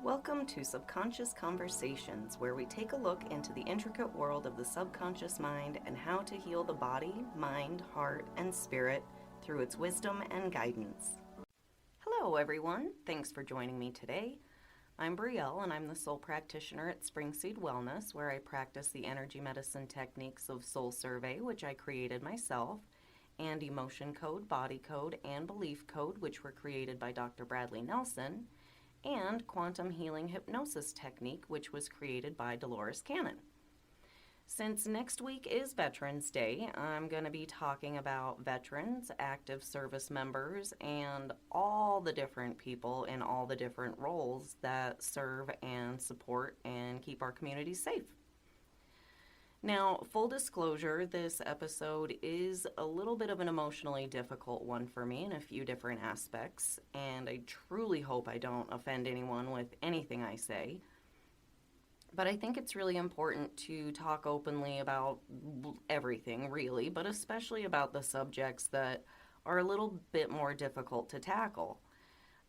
Welcome to Subconscious Conversations, where we take a look into the intricate world of the subconscious mind and how to heal the body, mind, heart, and spirit through its wisdom and guidance. Hello, everyone. Thanks for joining me today. I'm Brielle, and I'm the soul practitioner at Springseed Wellness, where I practice the energy medicine techniques of Soul Survey, which I created myself, and Emotion Code, Body Code, and Belief Code, which were created by Dr. Bradley Nelson, and Quantum Healing Hypnosis Technique, which was created by Dolores Cannon. Since next week is Veterans Day, I'm going to be talking about veterans, active service members, and all the different people in all the different roles that serve and support and keep our communities safe. Now, full disclosure, this episode is a little bit of an emotionally difficult one for me in a few different aspects, and I truly hope I don't offend anyone with anything I say. But I think it's really important to talk openly about everything, really, but especially about the subjects that are a little bit more difficult to tackle.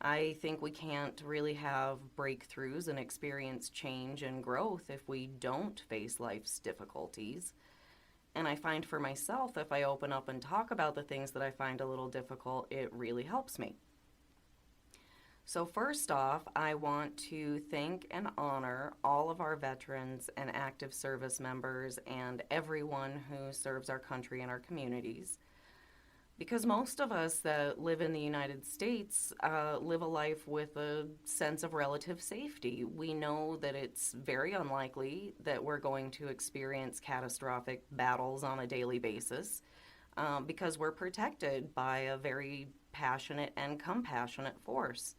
I think we can't really have breakthroughs and experience change and growth if we don't face life's difficulties. And I find for myself, if I open up and talk about the things that I find a little difficult, it really helps me. So first off, I want to thank and honor all of our veterans and active service members and everyone who serves our country and our communities. Because most of us that live in the United States live a life with a sense of relative safety. We know that it's very unlikely that we're going to experience catastrophic battles on a daily basis because we're protected by a very passionate and compassionate force.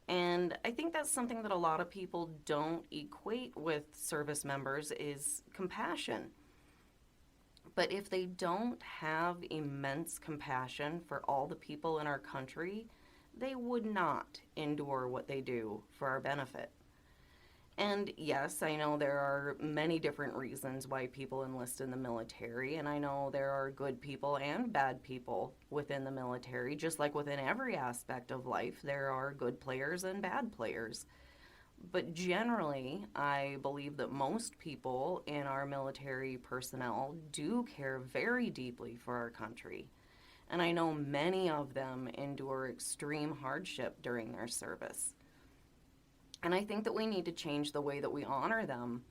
And I think that's something that a lot of people don't equate with service members is compassion. But if they don't have immense compassion for all the people in our country, they would not endure what they do for our benefit. And yes, I know there are many different reasons why people enlist in the military, and I know there are good people and bad people within the military. Just like within every aspect of life, there are good players and bad players. But generally, I believe that most people in our military personnel do care very deeply for our country. And I know many of them endure extreme hardship during their service. And I think that we need to change the way that we honor them.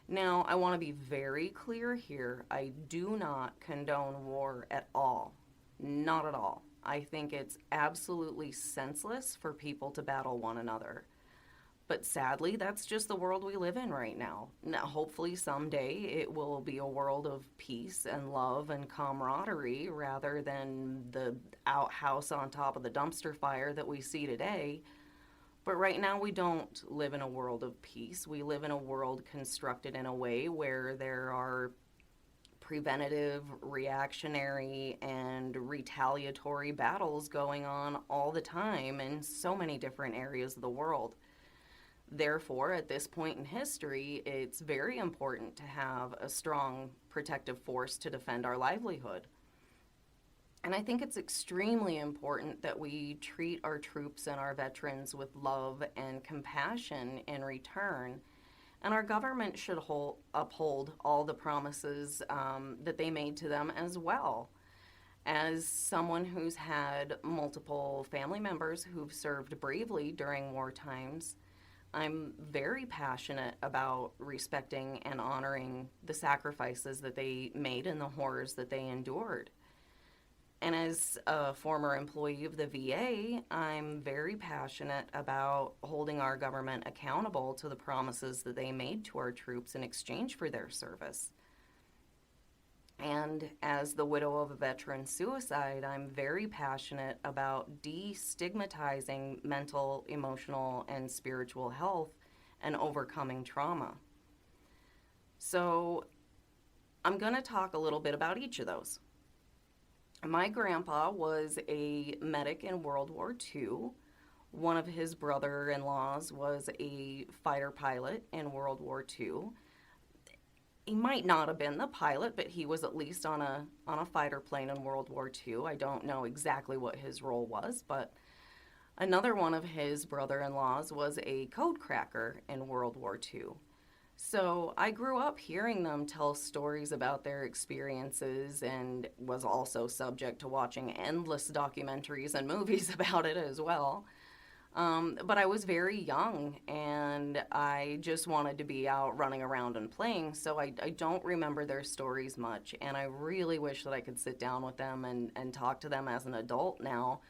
Now, I want to be very clear here. I do not condone war at all. Not at all. I think it's absolutely senseless for people to battle one another. But sadly, that's just the world we live in right now. Now, hopefully someday it will be a world of peace and love and camaraderie rather than the outhouse on top of the dumpster fire that we see today. But right now we don't live in a world of peace. We live in a world constructed in a way where there are preventative, reactionary, and retaliatory battles going on all the time in so many different areas of the world. Therefore, at this point in history, it's very important to have a strong protective force to defend our livelihood. And I think it's extremely important that we treat our troops and our veterans with love and compassion in return. And our government should uphold all the promises that they made to them as well. As someone who's had multiple family members who've served bravely during war times, I'm very passionate about respecting and honoring the sacrifices that they made and the horrors that they endured. And as a former employee of the VA, I'm very passionate about holding our government accountable to the promises that they made to our troops in exchange for their service. And as the widow of a veteran suicide, I'm very passionate about destigmatizing mental, emotional, and spiritual health and overcoming trauma. So I'm going to talk a little bit about each of those. My grandpa was a medic in World War II. One of his brother-in-laws was a fighter pilot in World War II. He might not have been the pilot, but he was at least on a fighter plane in World War II. I don't know exactly what his role was, but Another one of his brother-in-laws was a code cracker in World War II. So I grew up hearing them tell stories about their experiences and was also subject to watching endless documentaries and movies about it as well. But I was very young and I just wanted to be out running around and playing, so I don't remember their stories much. And I really wish that I could sit down with them and talk to them as an adult now.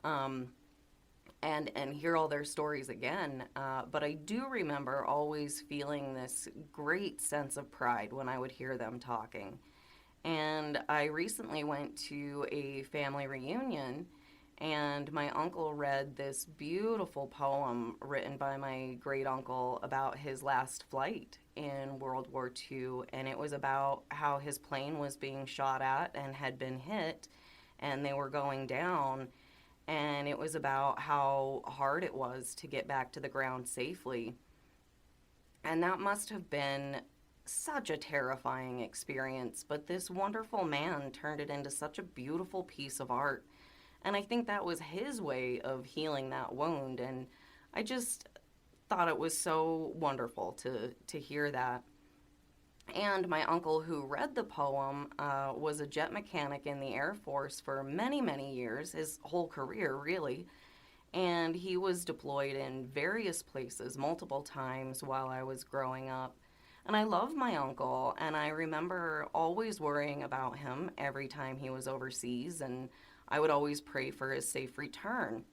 Um, and hear all their stories again. But I do remember always feeling this great sense of pride when I would hear them talking. And I recently went to a family reunion, and my uncle read this beautiful poem written by my great uncle about his last flight in World War II. And it was about how his plane was being shot at and had been hit, and they were going down, and it was about how hard it was to get back to the ground safely. And that must have been such a terrifying experience, but this wonderful man turned it into such a beautiful piece of art. And I think that was his way of healing that wound. And I just thought it was so wonderful to hear that. And my uncle, who read the poem, was a jet mechanic in the Air Force for many, many years, his whole career, really. And he was deployed in various places multiple times while I was growing up. And I love my uncle, and I remember always worrying about him every time he was overseas, and I would always pray for his safe return.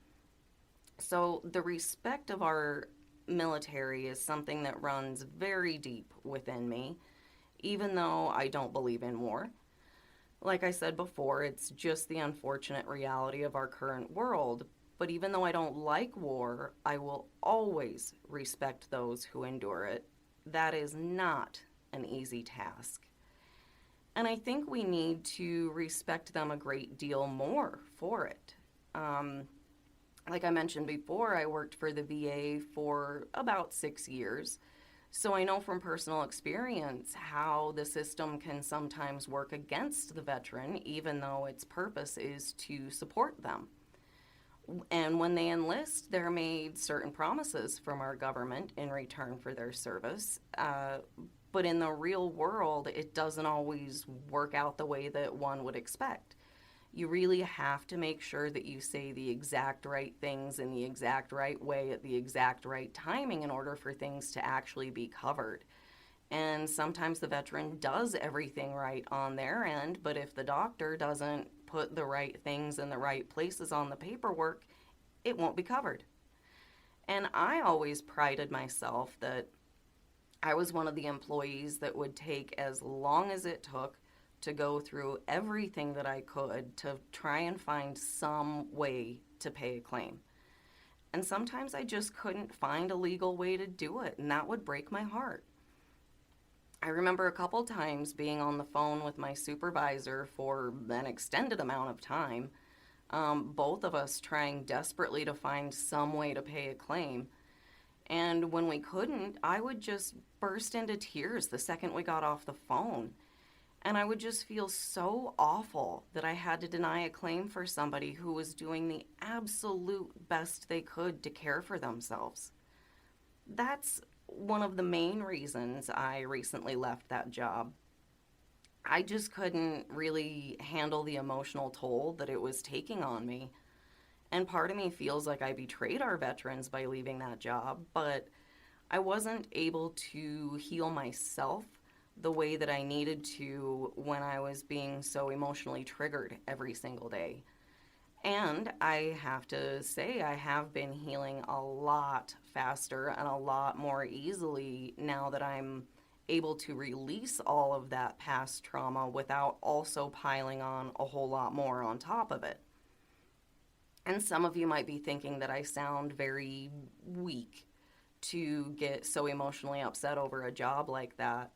So the respect of our military is something that runs very deep within me, even though I don't believe in war. Like I said before, it's just the unfortunate reality of our current world. But even though I don't like war, I will always respect those who endure it. That is not an easy task. And I think we need to respect them a great deal more for it. Um, like I mentioned before, I worked for the VA for about 6 years. So I know from personal experience how the system can sometimes work against the veteran, even though its purpose is to support them. And when they enlist, they're made certain promises from our government in return for their service. But in the real world, it doesn't always work out the way that one would expect. You really have to make sure that you say the exact right things in the exact right way at the exact right timing in order for things to actually be covered. And sometimes the veteran does everything right on their end, but if the doctor doesn't put the right things in the right places on the paperwork, it won't be covered. And I always prided myself that I was one of the employees that would take as long as it took to go through everything that I could to try and find some way to pay a claim. And sometimes I just couldn't find a legal way to do it, and that would break my heart. I remember a couple times being on the phone with my supervisor for an extended amount of time, both of us trying desperately to find some way to pay a claim. And when we couldn't, I would just burst into tears the second we got off the phone. And I would just feel so awful that I had to deny a claim for somebody who was doing the absolute best they could to care for themselves. That's one of the main reasons I recently left that job. I just couldn't really handle the emotional toll that it was taking on me. And part of me feels like I betrayed our veterans by leaving that job, but I wasn't able to heal myself the way that I needed to when I was being so emotionally triggered every single day. And I have to say, I have been healing a lot faster and a lot more easily now that I'm able to release all of that past trauma without also piling on a whole lot more on top of it. And some of you might be thinking that I sound very weak to get so emotionally upset over a job like that.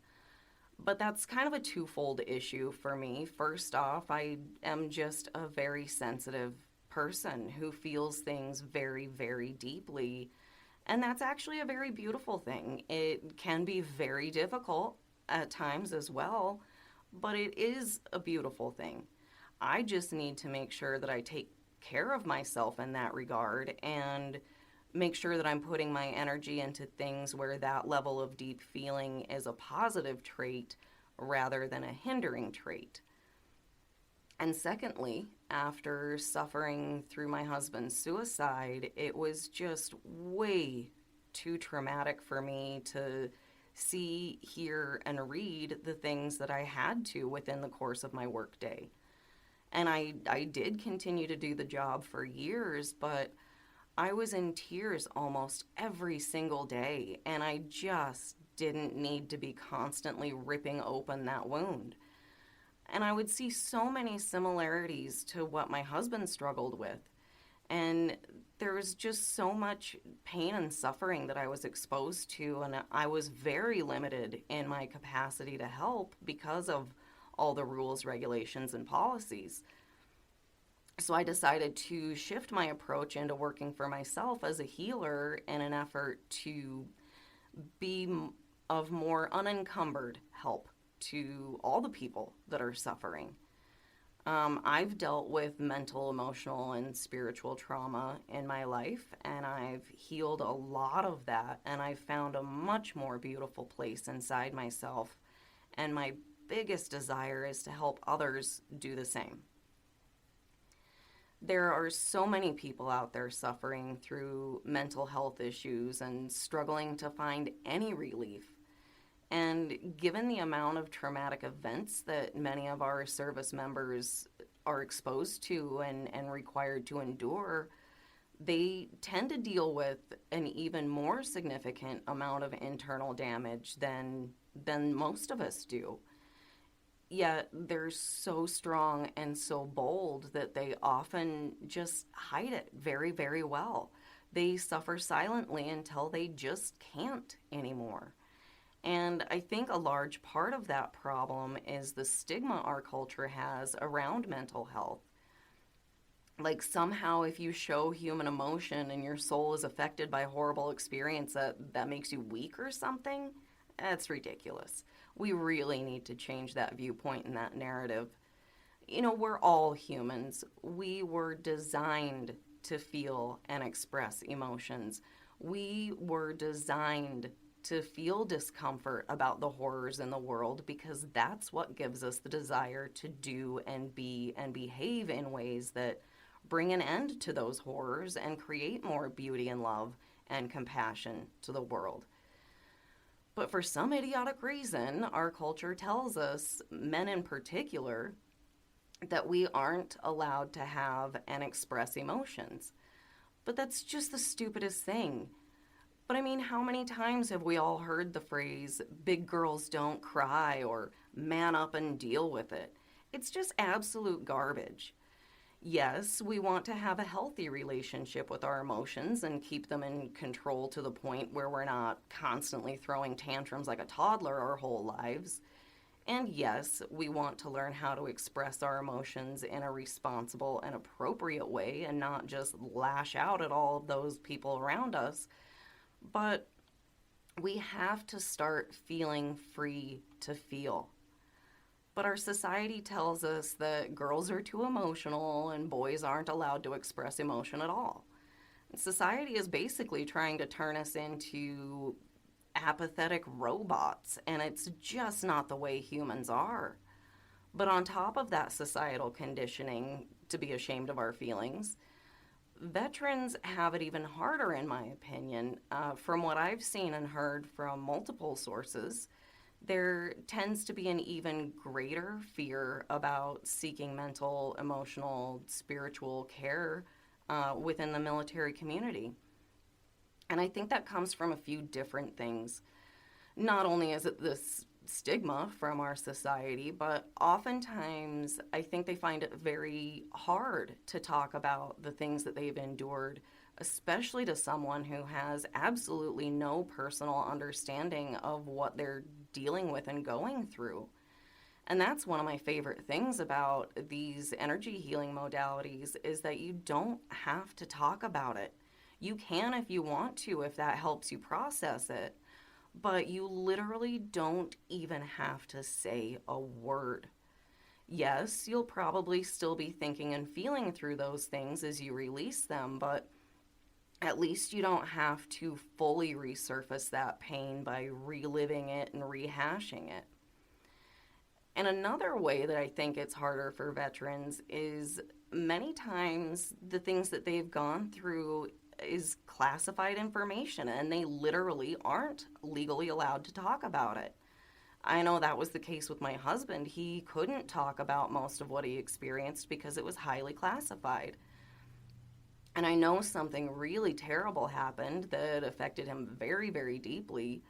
But that's kind of a twofold issue for me. First off, I am just a very sensitive person who feels things very, very deeply. And that's actually a very beautiful thing. It can be very difficult at times as well, but it is a beautiful thing. I just need to make sure that I take care of myself in that regard and make sure that I'm putting my energy into things where that level of deep feeling is a positive trait rather than a hindering trait. And secondly, after suffering through my husband's suicide, it was just way too traumatic for me to see, hear, and read the things that I had to within the course of my workday. And I did continue to do the job for years, but I was in tears almost every single day, and I just didn't need to be constantly ripping open that wound. And I would see so many similarities to what my husband struggled with. And there was just so much pain and suffering that I was exposed to, and I was very limited in my capacity to help because of all the rules, regulations, and policies. So I decided to shift my approach into working for myself as a healer in an effort to be of more unencumbered help to all the people that are suffering. I've dealt with mental, emotional, and spiritual trauma in my life, and I've healed a lot of that, and I've found a much more beautiful place inside myself. And my biggest desire is to help others do the same. There are so many people out there suffering through mental health issues and struggling to find any relief. And given the amount of traumatic events that many of our service members are exposed to and required to endure, they tend to deal with an even more significant amount of internal damage than most of us do. Yet they're so strong and so bold that they often just hide it very, very well. They suffer silently until they just can't anymore. And I think a large part of that problem is the stigma our culture has around mental health. Like somehow if you show human emotion and your soul is affected by a horrible experience that makes you weak or something, that's ridiculous. We really need to change that viewpoint and that narrative. You know, we're all humans. We were designed to feel and express emotions. We were designed to feel discomfort about the horrors in the world because that's what gives us the desire to do and be and behave in ways that bring an end to those horrors and create more beauty and love and compassion to the world. But for some idiotic reason, our culture tells us, men in particular, that we aren't allowed to have and express emotions. But that's just the stupidest thing. But I mean, how many times have we all heard the phrase, big girls don't cry, or man up and deal with it? It's just absolute garbage. Yes, we want to have a healthy relationship with our emotions and keep them in control to the point where we're not constantly throwing tantrums like a toddler our whole lives. And yes, we want to learn how to express our emotions in a responsible and appropriate way and not just lash out at all of those people around us. But we have to start feeling free to feel. But our society tells us that girls are too emotional and boys aren't allowed to express emotion at all. Society is basically trying to turn us into apathetic robots, and it's just not the way humans are. But on top of that societal conditioning to be ashamed of our feelings, veterans have it even harder, in my opinion. From what I've seen and heard from multiple sources, there tends to be an even greater fear about seeking mental, emotional, spiritual care within the military community. And I think that comes from a few different things. Not only is it this stigma from our society, but oftentimes I think they find it very hard to talk about the things that they've endured, especially to someone who has absolutely no personal understanding of what they're dealing with and going through. And that's one of my favorite things about these energy healing modalities is that you don't have to talk about it. You can if you want to, if that helps you process it. But you literally don't even have to say a word. Yes, you'll probably still be thinking and feeling through those things as you release them, but at least you don't have to fully resurface that pain by reliving it and rehashing it. And another way that I think it's harder for veterans is many times the things that they've gone through is classified information and they literally aren't legally allowed to talk about it. I know that was the case with my husband. He couldn't talk about most of what he experienced because it was highly classified. And I know something really terrible happened that affected him very, very deeply,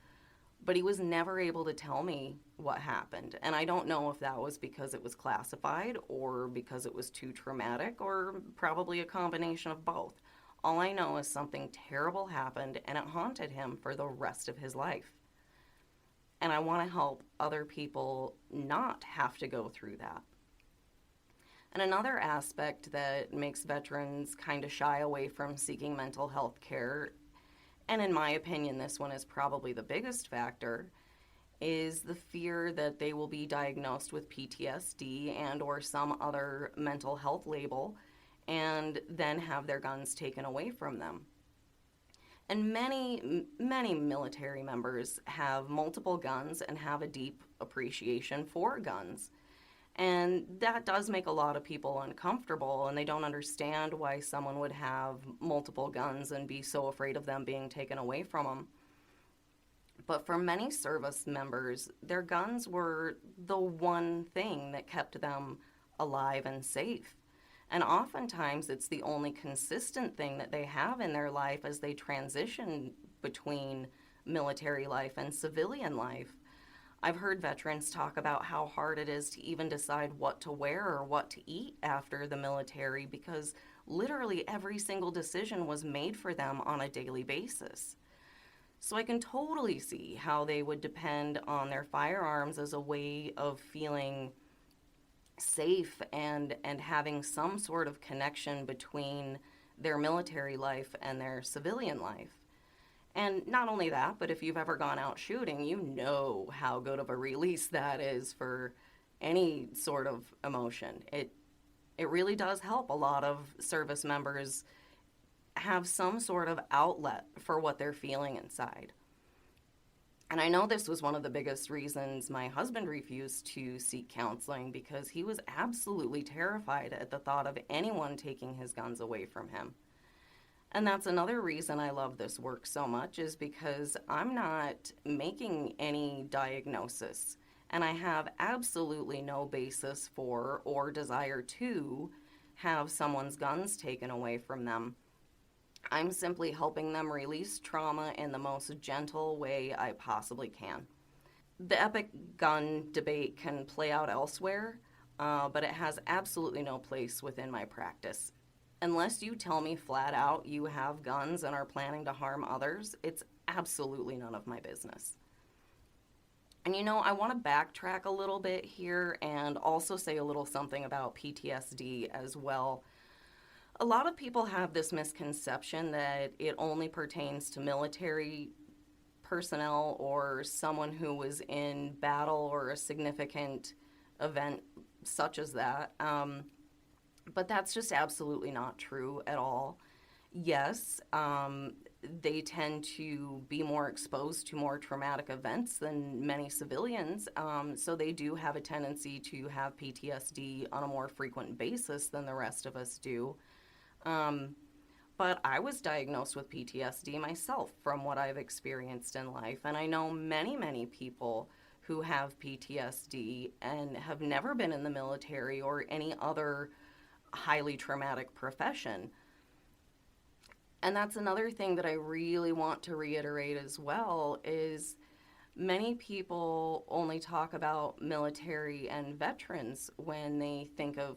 but he was never able to tell me what happened. And I don't know if that was because it was classified or because it was too traumatic or probably a combination of both. All I know is something terrible happened and it haunted him for the rest of his life. And I want to help other people not have to go through that. And another aspect that makes veterans kind of shy away from seeking mental health care, and in my opinion, this one is probably the biggest factor, is the fear that they will be diagnosed with PTSD and or some other mental health label and then have their guns taken away from them. And many military members have multiple guns and have a deep appreciation for guns. And that does make a lot of people uncomfortable, and they don't understand why someone would have multiple guns and be so afraid of them being taken away from them. But for many service members, their guns were the one thing that kept them alive and safe. And oftentimes, it's the only consistent thing that they have in their life as they transition between military life and civilian life. I've heard veterans talk about how hard it is to even decide what to wear or what to eat after the military because literally every single decision was made for them on a daily basis. So I can totally see how they would depend on their firearms as a way of feeling safe and having some sort of connection between their military life and their civilian life. And not only that, but if you've ever gone out shooting, you know how good of a release that is for any sort of emotion. It really does help a lot of service members have some sort of outlet for what they're feeling inside. And I know this was one of the biggest reasons my husband refused to seek counseling because he was absolutely terrified at the thought of anyone taking his guns away from him. And that's another reason I love this work so much is because I'm not making any diagnosis and I have absolutely no basis for or desire to have someone's guns taken away from them. I'm simply helping them release trauma in the most gentle way I possibly can. The epic gun debate can play out elsewhere, but it has absolutely no place within my practice. Unless you tell me flat out you have guns and are planning to harm others, it's absolutely none of my business. And I want to backtrack a little bit here and also say a little something about PTSD as well. A lot of people have this misconception that it only pertains to military personnel or someone who was in battle or a significant event such as that. But that's just absolutely not true at all. Yes, they tend to be more exposed to more traumatic events than many civilians, so they do have a tendency to have PTSD on a more frequent basis than the rest of us do. But I was diagnosed with PTSD myself from what I've experienced in life, and I know many people who have PTSD and have never been in the military or any other highly traumatic profession. And that's another thing that I really want to reiterate as well is many people only talk about military and veterans when they think of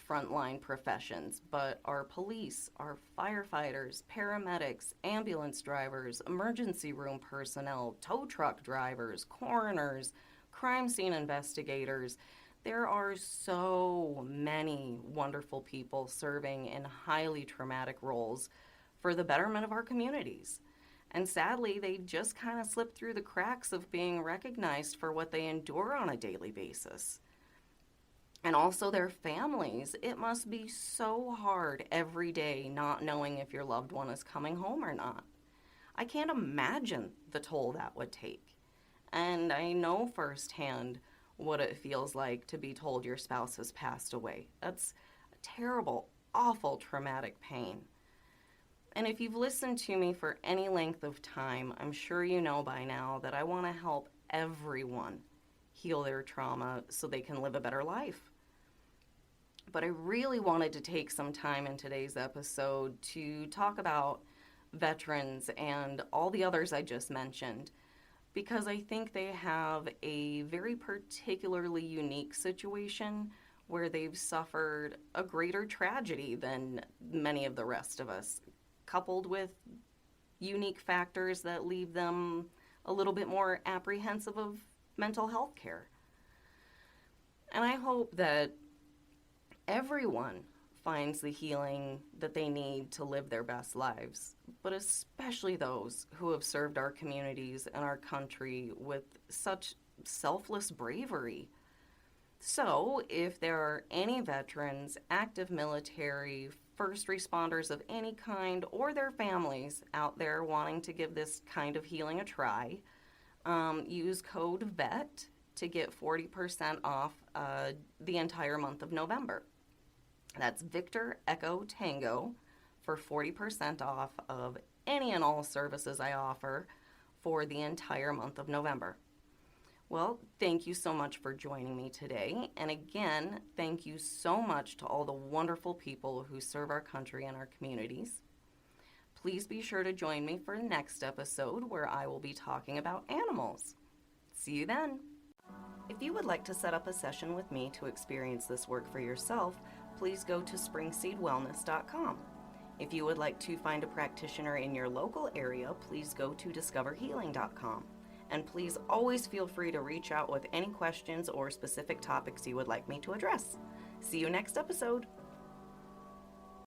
frontline professions, but our police, our firefighters, paramedics, ambulance drivers, emergency room personnel, tow truck drivers, coroners, crime scene investigators, there are so many wonderful people serving in highly traumatic roles for the betterment of our communities. And sadly, they just kind of slip through the cracks of being recognized for what they endure on a daily basis. And also their families. It must be so hard every day not knowing if your loved one is coming home or not. I can't imagine the toll that would take. And I know firsthand what it feels like to be told your spouse has passed away. That's a terrible, awful, traumatic pain. And if you've listened to me for any length of time, I'm sure you know by now that I want to help everyone heal their trauma so they can live a better life. But I really wanted to take some time in today's episode to talk about veterans and all the others I just mentioned, because I think they have a very particularly unique situation where they've suffered a greater tragedy than many of the rest of us, coupled with unique factors that leave them a little bit more apprehensive of mental health care. And I hope that everyone finds the healing that they need to live their best lives, but especially those who have served our communities and our country with such selfless bravery. So, if there are any veterans, active military, first responders of any kind, or their families out there wanting to give this kind of healing a try, use code VET to get 40% off the entire month of November. That's Victor Echo Tango for 40% off of any and all services I offer for the entire month of November. Well, thank you so much for joining me today. And again, thank you so much to all the wonderful people who serve our country and our communities. Please be sure to join me for the next episode where I will be talking about animals. See you then. If you would like to set up a session with me to experience this work for yourself, please go to springseedwellness.com. If you would like to find a practitioner in your local area, please go to discoverhealing.com. And please always feel free to reach out with any questions or specific topics you would like me to address. See you next episode.